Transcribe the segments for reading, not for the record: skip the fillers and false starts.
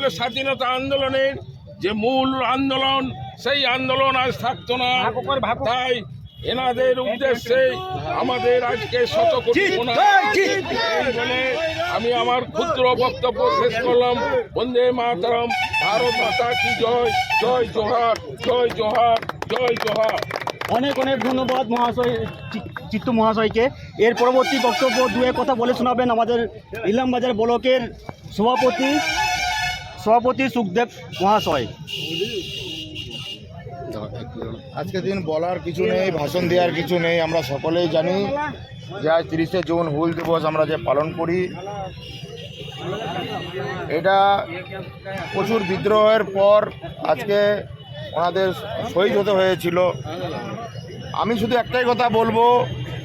তাহলে স্বাধীনতা আন্দোলনের যে মূল আন্দোলন সেই আন্দোলন আজ থাকতো না। তাই এনাদের উদ্দেশ্যে আমাদের আজকে শতকোটি বলে আমি আমার ক্ষুদ্র বক্তব্য শেষ করলাম। বন্দে মাতরম, ভারত মাতা কি জয়, জয় জোহার, জয় জোহার, জয় জোহার। অনেক অনেক ধন্যবাদ মহাশয়, চিত্তু মহাশয়কে। এর পরবর্তী বক্তব্য দুয়ে কথা বলে শোনাবেন আমাদের ইলামবাজার ব্লকের সভাপতি সুখদেব মহাশয়। আজকে দিন বলার কিছু নেই, ভাষণ দেওয়ার কিছু নেই। আমরা সকলেই জানি যে আজ 30শে জুন হুল দিবস আমরা যে পালন করি, এটা প্রচুর বিদ্রোহের পর আজকে ওনাদের শহীদ হতে হয়েছিল। আমি শুধু একটাই কথা বলবো,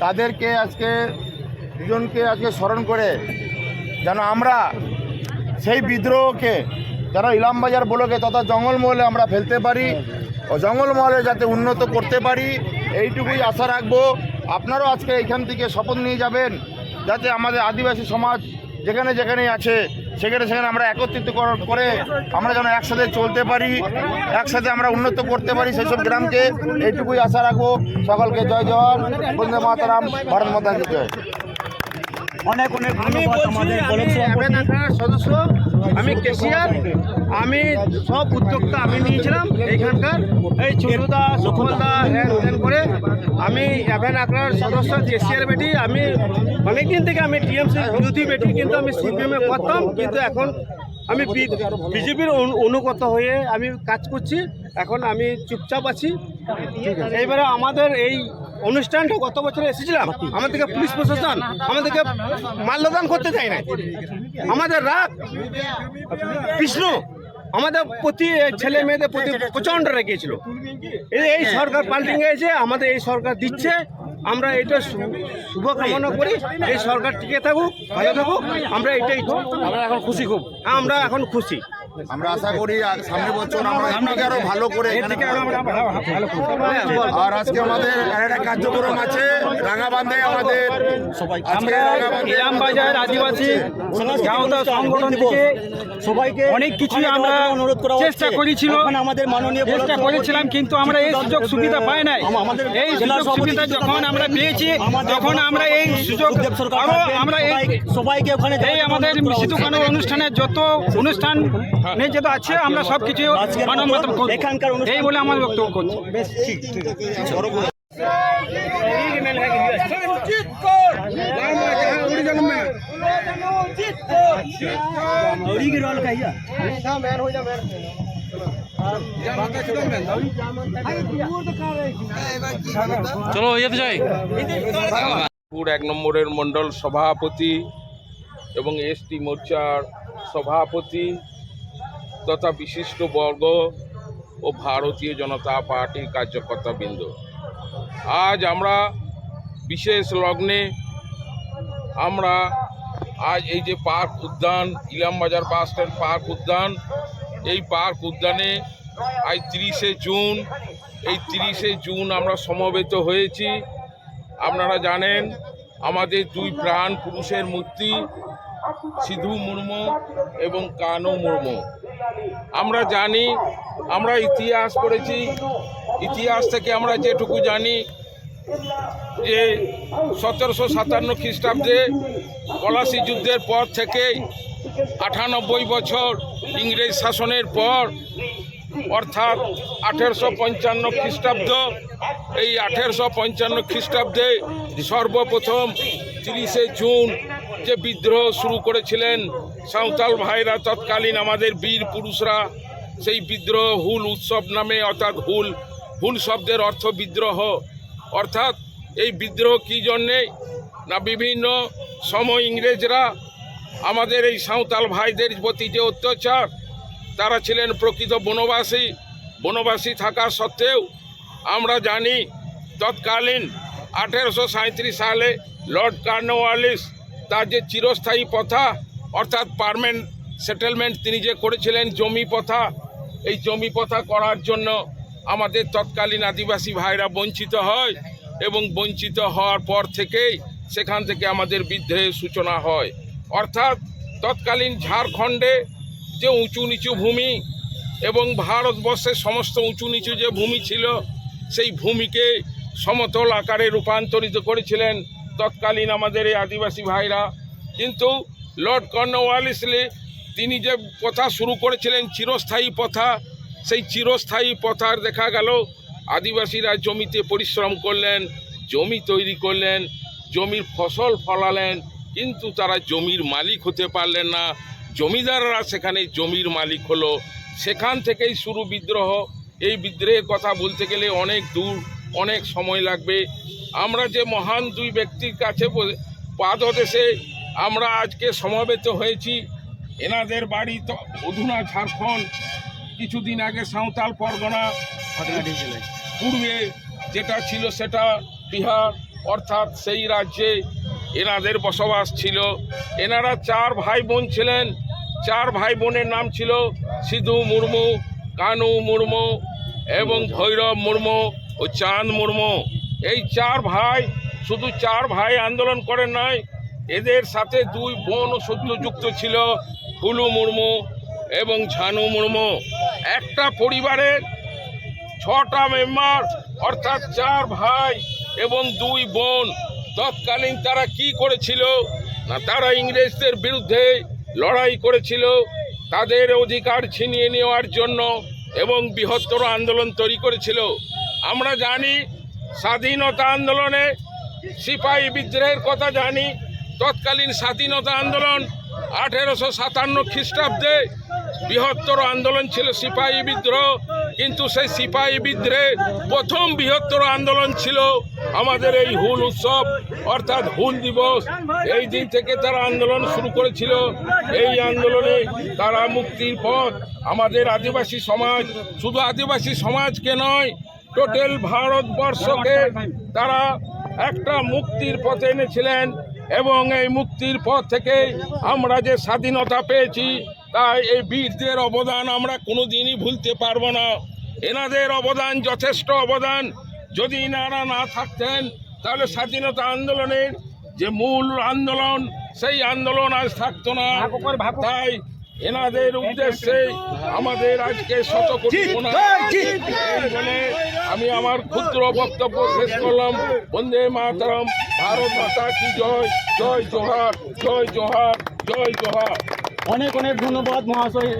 তাদেরকে আজকে দুজনকে আজকে স্মরণ করে যেন আমরা সেই বিদ্রোহকে যারা ইলামবাজার ব্লকে তথা জঙ্গলমহলে আমরা ফেলতে পারি ও জঙ্গলমহলে যাতে উন্নত করতে পারি, এইটুকুই আশা রাখবো। আপনারাও আজকে এইখান থেকে শপথ নিয়ে যাবেন যাতে আমাদের আদিবাসী সমাজ যেখানে যেখানেই আছে সেখানে সেখানে আমরা একত্রিত করে আমরা যেন একসাথে চলতে পারি, একসাথে আমরা উন্নত করতে পারি সেই সব গ্রামকে। এইটুকুই আশা রাখবো। সকলকে জয় জওয়ান, বন্দে মাতরম, ভারত মাতা কি জয়। অনেক অনেক ধন্যবাদ আমাদের ব্লক সদস্য। আমি কেশিয়ার, আমি সব উদ্যোক্তা আমি নিয়েছিলাম এইখানকার। এই ছোটদা সুফলদা হ্যান করে আমি অ্যাভেন আখড়ার সদস্য, কেশিয়ার বেটি। আমি অনেকদিন থেকে আমি টিএমসি বিরোধী বেটি, কিন্তু আমি সিপিএমে করতাম, কিন্তু এখন আমি বিজেপির অনুগত হয়ে আমি কাজ করছি। এখন আমি চুপচাপ আছি। এইবারে আমাদের এই অনুষ্ঠানটা গত বছরে এসেছিলাম, আমাদেরকে পুলিশ প্রশাসন আমাদেরকে মাল্যদান করতে চায় না। আমাদের রাগ বিষ্ণু আমাদের প্রতি ছেলে মেয়েদের প্রতি প্রচণ্ড রেগেছিল। এই সরকার পাল্টে গেছে, আমাদের এই সরকার দিচ্ছে। আমরা এটা শুভকামনা করি, এই সরকার টিকে থাকুক, ভালো থাকুক। আমরা এটাই, আমরা এখন খুশি, খুব আমরা এখন খুশি। আমরা আশা করি সামনের বছর আমরা আরো ভালো করে আর আজকে আমাদের একটা কার্যক্রম আছে রাঙাবান্ধায়। আমাদের ইলামবাজার আদিবাসী গাঁওতা সংগঠন থেকে সবাইকে অনেক কিছু আমরা অনুরোধ করা চেষ্টা করেছিল, আমাদের মাননীয় চেষ্টা করেছিলাম, কিন্তু আমরা এই সুযোগ সুবিধা পাই নাই। এই সুযোগ সুবিধা যখন আমরা পেয়েছি তখন আমরা এই সুযোগ আমরা সবাইকে ওখানে এই আমাদের সিধুকানু অনুষ্ঠানের যত অনুষ্ঠান যেটা আছে আমরা সব কিছু মানবমত এখানকার এই বলে আমার বক্তব্য করছি। বেশ ঠিক ঠিক চলো যেতে যাই। 1 নম্বরের মণ্ডল সভাপতি এবং এসটি মোর্চার সভাপতি তথা বিশিষ্ট বর্গ ও ভারতীয় জনতা পার্টির কার্যকর্তাবৃন্দ, আজ আমরা বিশেষ লগ্নে আমরা আজ এই যে পার্ক উদ্যান, ইলামবাজার বাস স্ট্যান্ড পার্ক উদ্যান, এই পার্ক উদ্যানে আজ 30শে জুন, এই 30শে জুন আমরা সমবেত হয়েছি। আপনারা জানেন আমাদের দুই প্রাণ পুরুষের মূর্তি সিধু মুর্মু এবং কানু মুর্মু। আমরা জানি, আমরা ইতিহাস পড়েছি, ইতিহাস থেকে আমরা যেটুকু জানি যে 1757 খ্রিস্টাব্দে পলাশী যুদ্ধের পর থেকে 98 বছর ইংরেজ শাসনের পর, অর্থাৎ 1855 খ্রিস্টাব্দ, এই 1855 খ্রিস্টাব্দে সর্বপ্রথম 30শে জুন যে বিদ্রোহ শুরু করেছিলেন সাঁওতাল ভাইরা, তৎকালীন আমাদের বীর পুরুষরা, সেই বিদ্রোহ হুল উৎসব নামে, অর্থাৎ হুল শব্দের অর্থ বিদ্রোহ। অর্থাৎ এই বিদ্রোহ কী জন্যে না, বিভিন্ন সময় ইংরেজরা আমাদের এই সাঁওতাল ভাইদের প্রতি যে অত্যাচার, তারা ছিলেন প্রকৃত বনবাসী থাকা সত্ত্বেও আমরা জানি তৎকালীন 1837 সালে লর্ড কর্নওয়ালিস তার যে চিরস্থায়ী প্রথা, অর্থাৎ পার্মানেন্ট সেটেলমেন্ট তিনি যে করেছিলেন, জমি প্রথা, এই জমি প্রথা করার জন্য আমাদের তৎকালীন আদিবাসী ভাইরা বঞ্চিত হয় এবং বঞ্চিত হওয়ার পর থেকেই সেখান থেকে আমাদের বিদ্রোহের সূচনা হয়। অর্থাৎ তৎকালীন ঝাড়খণ্ডে যে উঁচু নিচু ভূমি এবং ভারতবর্ষের সমস্ত উঁচু নিচু যে ভূমি ছিল সেই ভূমিকে সমতল আকারে রূপান্তরিত করেছিলেন তৎকালীন আমাদের এই আদিবাসী ভাইরা। কিন্তু লর্ড কর্নওয়ালিসলি তিনি যে প্রথা শুরু করেছিলেন চিরস্থায়ী প্রথা, সেই চিরস্থায়ী প্রথার দেখা গেল আদিবাসীরা জমিতে পরিশ্রম করলেন, জমি তৈরি করলেন, জমির ফসল ফলালেন, কিন্তু তারা জমির মালিক হতে পারলেন না। জমিদাররা সেখানে জমির মালিক হলো। সেখান থেকেই শুরু বিদ্রোহ। এই বিদ্রোহের কথা বলতে গেলে অনেক দূর, অনেক সময় লাগবে। আমরা যে মহান দুই ব্যক্তির কাছে পাদদেশে আমরা আজকে সমবেত হয়েছি, এনাদের বাড়ি তো অধুনা ঝাড়খণ্ড, কিছুদিন আগে সাঁওতাল পরগনা, পূর্বে যেটা ছিল সেটা বিহার, অর্থাৎ সেই রাজ্যে এনাদের বসবাস ছিল। এনারা 4 ভাই বোন ছিলেন। 4 ভাই বোনের নাম ছিল সিধু মুর্মু, কানু মুর্মু এবং ভৈরব মুর্মু ও চাঁদ মুর্মু। এই 4 ভাই শুধু 4 ভাই আন্দোলন করেন নয়, এদের সাথে 2 বোন সদ্যযুক্ত ছিল, ফুলু মুর্মু এবং ঝানু মুর্মু। একটা পরিবারের 6টা মেম্বার, অর্থাৎ 4 ভাই এবং 2 বোন। তৎকালীন তারা কি করেছিল না, তারা ইংরেজদের বিরুদ্ধে লড়াই করেছিল তাদের অধিকার ছিনিয়ে নেওয়ার জন্য এবং বৃহত্তর আন্দোলন তৈরি করেছিল। আমরা জানি স্বাধীনতা আন্দোলনে সিপাহী বিদ্রোহের কথা জানি। তৎকালীন স্বাধীনতা আন্দোলন 1857 খ্রিস্টাব্দে বৃহত্তর আন্দোলন ছিল সিপাহী বিদ্রোহ। কিন্তু সেই সিপাহী বিদ্রোহের প্রথম বৃহত্তর আন্দোলন ছিল আমাদের এই হুল উৎসব, অর্থাৎ হুল দিবস। এই দিন থেকে তারা আন্দোলন শুরু করেছিল। এই আন্দোলনে তারা মুক্তির পথ, আমাদের আদিবাসী সমাজ, শুধু আদিবাসী সমাজকে নয়, টোটাল ভারতবর্ষকে তারা একটা মুক্তির পথে এনেছিলেন। এবং এই মুক্তির পথ থেকে আমরা যে স্বাধীনতা পেয়েছি, তাই এই বীরদের অবদান আমরা কোনোদিনই ভুলতে পারবো না। এনাদের অবদান যথেষ্ট অবদান। যদি এনারা না থাকতেন তাহলে স্বাধীনতা আন্দোলনের যে মূল আন্দোলন, সেই আন্দোলন আজ থাকতো না। তাই এনাদের উদ্দেশ্যে আমাদের আজকে শতকোটি বলে আমি আমার ক্ষুদ্র বক্তব্য শেষ করলাম। বন্দে মাতরম, ভারত মাতা কি জয়, জয় জোহার, জয় জোহার, জয় জোহার। অনেক অনেক ধন্যবাদ মহাশয়,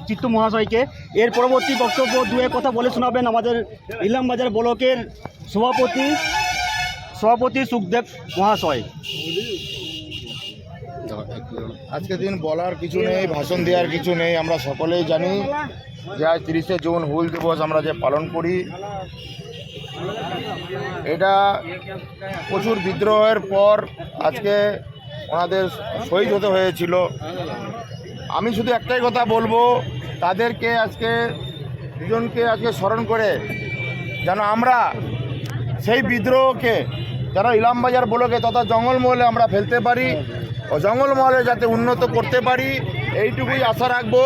চিত্তু মহাশয়কে। এর পরবর্তী বক্তব্য 2 কথা বলে শোনাবেন আমাদের ইলামবাজার ব্লকের সভাপতি সুখদেব মহাশয়। আজকে দিন বলার কিছু নেই, ভাষণ দেওয়ার কিছু নেই। আমরা সকলেই জানি যে আজ 30শে জুন হুল দিবস আমরা যে পালন করি, এটা প্রচুর বিদ্রোহের পর আজকে ওনাদের শহীদ হতে হয়েছিল। আমি শুধু একটাই কথা বলবো, তাদেরকে আজকে দুজনকে আজকে স্মরণ করে যেন আমরা সেই বিদ্রোহকে যেন ইলামবাজার ব্লকে তথা জঙ্গলমহলে আমরা ফেলতে পারি ও জঙ্গলমহলে যাতে উন্নত করতে পারি, এইটুকুই আশা রাখবো।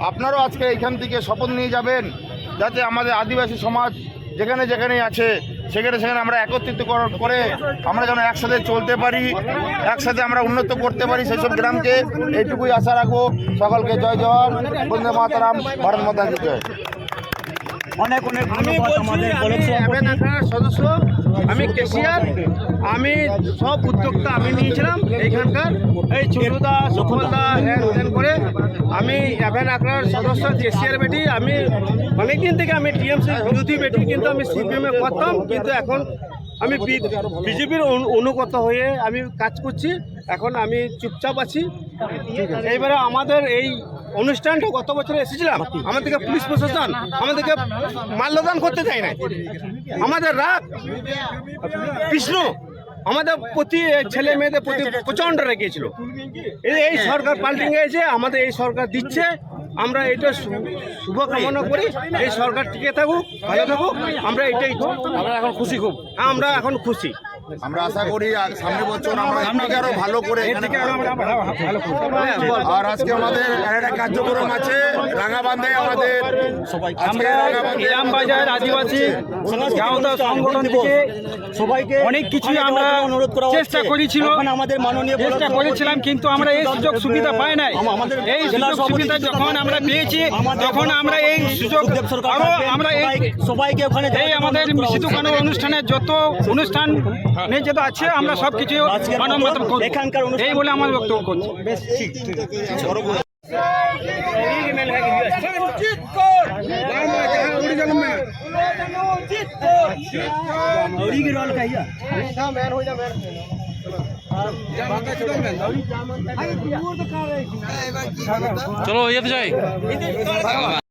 আপনারাও আজকে এইখান থেকে শপথ নিয়ে যাবেন যাতে আমাদের আদিবাসী সমাজ যেখানে যেখানেই আছে সেখানে সেখানে আমরা একত্রিত করে আমরা যেন একসাথে চলতে পারি, একসাথে আমরা উন্নত করতে পারি সেসব গ্রামকে। এইটুকুই আশা রাখবো। সকলকে জয় জওয়ার, বন্দে মাতরম, ভারত মাতা কি জয়। অনেক অনেক আমি বলছি, আমি এভেন আখড়ার সদস্য, আমি কেশিয়ার, আমি সব উদ্যোক্তা আমি নিয়েছিলাম এইখানকার। এই ছোটদা সফলদা হ্যান করে আমি এভেন আখড়ার সদস্য, কেশিয়ার বেটি। আমি অনেকদিন থেকে আমি টিএমসির বিরোধী বেটি, কিন্তু আমি সিপিএমে করতাম, কিন্তু এখন আমি বিজেপির অনুগত হয়ে আমি কাজ করছি। এখন আমি চুপচাপ আছি। এইবারে আমাদের এই অনুষ্ঠানটা গত বছরে এসেছিলাম, আমাদেরকে পুলিশ প্রশাসন আমাদেরকে মাল্যদান করতে দেয় না। আমাদের রাগ কৃষ্ণ আমাদের প্রতি ছেলে মেয়েদের প্রতি প্রচণ্ড রেগেছিল। এই সরকার পাল্টে গেছে, আমাদের এই সরকার দিচ্ছে। আমরা এটা শুভকামনা করি, এই সরকার টিকে থাকুক, ভালো থাকুক। আমরা এটাই আমরা এখন খুশি, খুব আমরা এখন খুশি। আমরা আশা করি সামনের বছর আমরা আরো ভালো করে। আর আজকে আমাদের একটা কার্যক্রম আছে। রাঙাবান্ধে আমাদের আমরা ইলাম বাজার আদিবাসী গাঁওতা সংগঠন থেকে সবাইকে অনেক কিছুই আমরা অনুরোধ করা চেষ্টা করেছিল আমাদের মাননীয় চেষ্টা করেছিলাম, কিন্তু আমরা এই সুযোগ সুবিধা পাই নাই। এই সুযোগ সুবিধা যখন আমরা পেয়েছি তখন আমরা এই সুযোগ আরো আমরা সবাইকে ওখানে এই আমাদের সিধু কানু অনুষ্ঠানের যত অনুষ্ঠান যেটা আছে আমরা সব কিছু মানব মাত্র করব, এই বলে আমার বক্তব্য করছি। চলো ইয়েতে যাই।